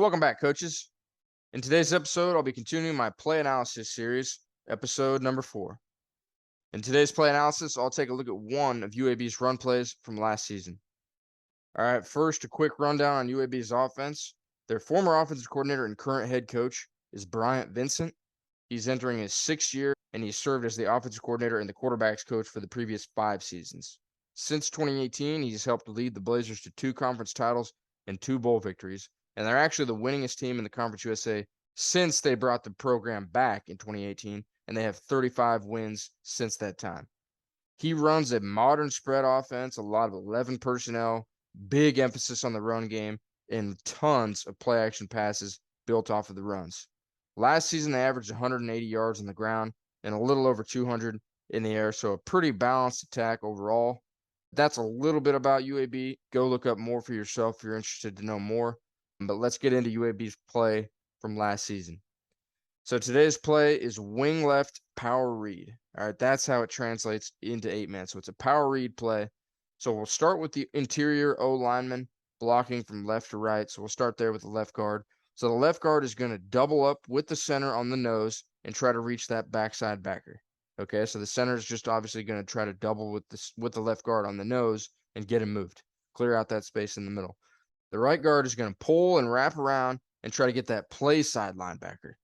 welcome back, coaches. In today's episode, I'll be continuing my play analysis series, episode number 4. In today's play analysis, I'll take a look at one of UAB's run plays from last season. All right, first, a quick rundown on UAB's offense. Their former offensive coordinator and current head coach is Bryant Vincent. He's entering his 6th year, and he served as the offensive coordinator and the quarterback's coach for the previous 5 seasons. Since 2018, he's helped lead the Blazers to 2 conference titles and 2 bowl victories, and they're actually the winningest team in the Conference USA since they brought the program back in 2018, and they have 35 wins since that time. He runs a modern spread offense, a lot of 11 personnel, big emphasis on the run game, and tons of play action passes built off of the runs. Last season, they averaged 180 yards on the ground and a little over 200 in the air, so a pretty balanced attack overall. That's a little bit about UAB. Go look up more for yourself if you're interested to know more. But let's get into UAB's play from last season. So today's play is wing left power read. All right, that's how it translates into 8-man. So it's a power read play. So we'll start with the interior O lineman blocking from left to right. So we'll start there with the left guard. So the left guard is going to double up with the center on the nose and try to reach that backside backer. Okay, so the center is just obviously going to try to double with the left guard on the nose and get him moved. Clear out that space in the middle. The right guard is going to pull and wrap around and try to get that play side linebacker.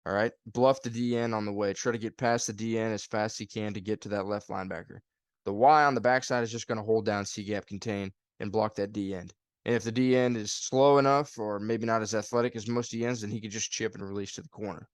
All right, bluff the DN on the way. Try to get past the DN as fast as he can to get to that left linebacker. The Y on the backside is just going to hold down C-gap contain and block that D end. And if the D end is slow enough or maybe not as athletic as most D ends, then he could just chip and release to the corner.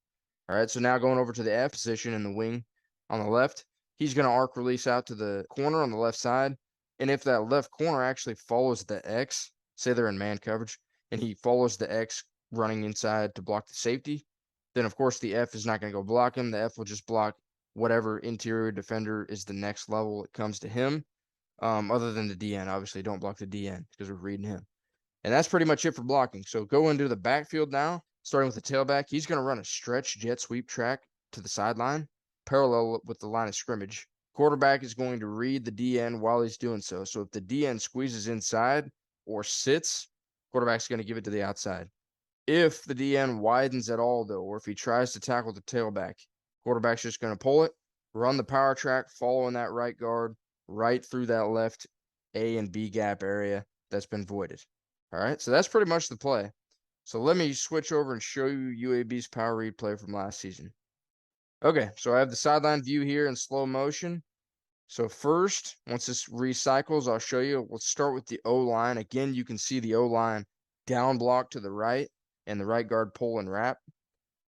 All right, so now going over to the F position in the wing on the left, he's going to arc release out to the corner on the left side. And if that left corner actually follows the X, say they're in man coverage, and he follows the X running inside to block the safety, then of course the F is not going to go block him. The F will just block whatever interior defender is the next level it comes to him, other than the DN. Obviously, don't block the DN because we're reading him. And that's pretty much it for blocking. So go into the backfield now, starting with the tailback. He's going to run a stretch jet sweep track to the sideline, parallel with the line of scrimmage. Quarterback is going to read the DN while he's doing so. So if the DN squeezes inside or sits, quarterback's going to give it to the outside. If the DN widens at all, though, or if he tries to tackle the tailback, quarterback's just going to pull it, run the power track, following that right guard right through that left A and B gap area that's been voided. All right, so that's pretty much the play. So let me switch over and show you UAB's power read play from last season. Okay, so I have the sideline view here in slow motion. So first, once this recycles, I'll show you. Let's start with the O-line. Again, you can see the O-line down block to the right and the right guard pull and wrap.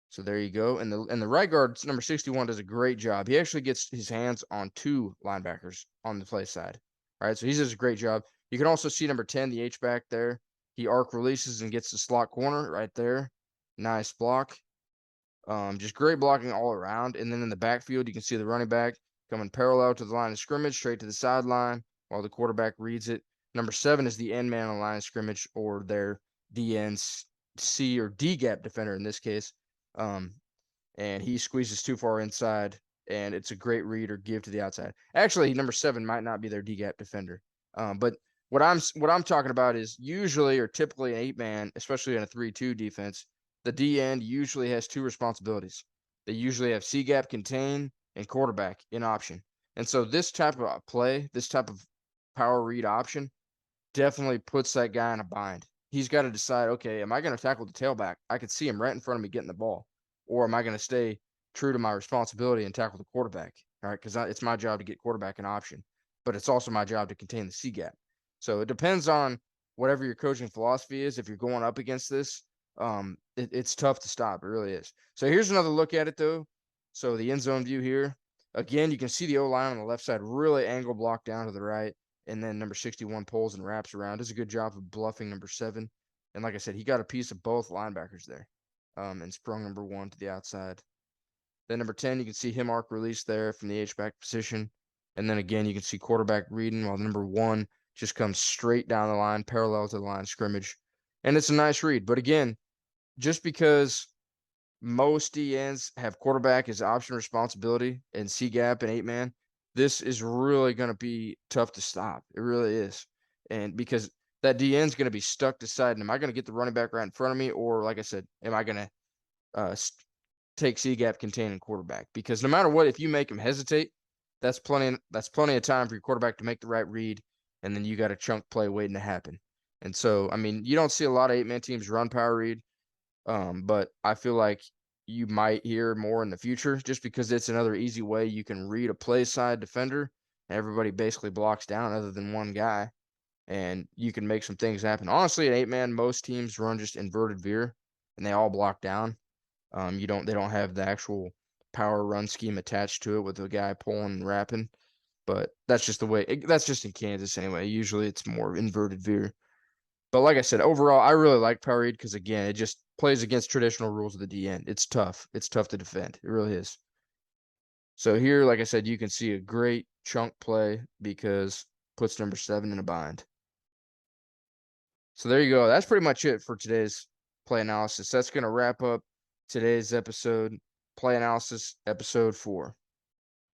So there you go. And the right guard, number 61, does a great job. He actually gets his hands on 2 linebackers on the play side. All right, so he does a great job. You can also see number 10, the H-back there. He arc releases and gets the slot corner right there. Nice block. Just great blocking all around. And then in the backfield, you can see the running back coming parallel to the line of scrimmage, straight to the sideline, while the quarterback reads it. Number 7 is the end man on the line of scrimmage, or their DN C or D gap defender in this case. And he squeezes too far inside, and it's a great read or give to the outside. Actually, number 7 might not be their D gap defender. But what I'm talking about is usually or typically an 8-man, especially in a 3-2 defense, the D end usually has 2 responsibilities. They usually have C gap contain and quarterback in option. And so this type of play, this type of power read option definitely puts that guy in a bind. He's got to decide, okay, am I going to tackle the tailback? I could see him right in front of me getting the ball. Or am I going to stay true to my responsibility and tackle the quarterback? All right, because it's my job to get quarterback in option, but it's also my job to contain the C gap. So it depends on whatever your coaching philosophy is. If you're going up against this, it's tough to stop. It really is. So here's another look at it, though. So the end zone view here. Again, you can see the O-line on the left side really angle block down to the right. And then number 61 pulls and wraps around. Does a good job of bluffing number 7. And like I said, he got a piece of both linebackers there. And sprung number 1 to the outside. Then number 10, you can see him arc release there from the H-back position. And then again, you can see quarterback reading while number 1 just comes straight down the line, parallel to the line of scrimmage. And it's a nice read. But again, just because most DNs have quarterback as option responsibility and C-gap and 8-man, this is really going to be tough to stop. It really is. And because that DN is going to be stuck deciding, am I going to get the running back right in front of me? Or like I said, am I going to take C-gap containing quarterback? Because no matter what, if you make him hesitate, that's plenty of time for your quarterback to make the right read, and then you got a chunk play waiting to happen. And so, I mean, you don't see a lot of 8-man teams run power read, but I feel like you might hear more in the future just because it's another easy way you can read a play side defender. Everybody basically blocks down other than one guy, and you can make some things happen. Honestly, an 8-man, most teams run just inverted veer, and they all block down. They don't have the actual power run scheme attached to it with the guy pulling and wrapping, but that's just the way. That's just in Kansas anyway. Usually, it's more inverted veer. But like I said, overall, I really like power read because again, it just plays against traditional rules of the DN. It's tough. It's tough to defend. It really is. So here, like I said, you can see a great chunk play because puts number 7 in a bind. So there you go. That's pretty much it for today's play analysis. That's going to wrap up today's episode, play analysis episode 4.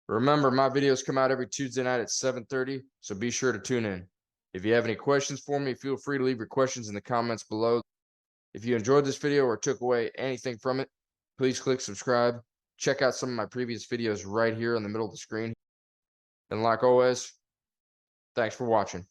Remember, my videos come out every Tuesday night at 7:30, so be sure to tune in. If you have any questions for me, feel free to leave your questions in the comments below. If you enjoyed this video or took away anything from it, please click subscribe. Check out some of my previous videos right here in the middle of the screen. And like always, thanks for watching.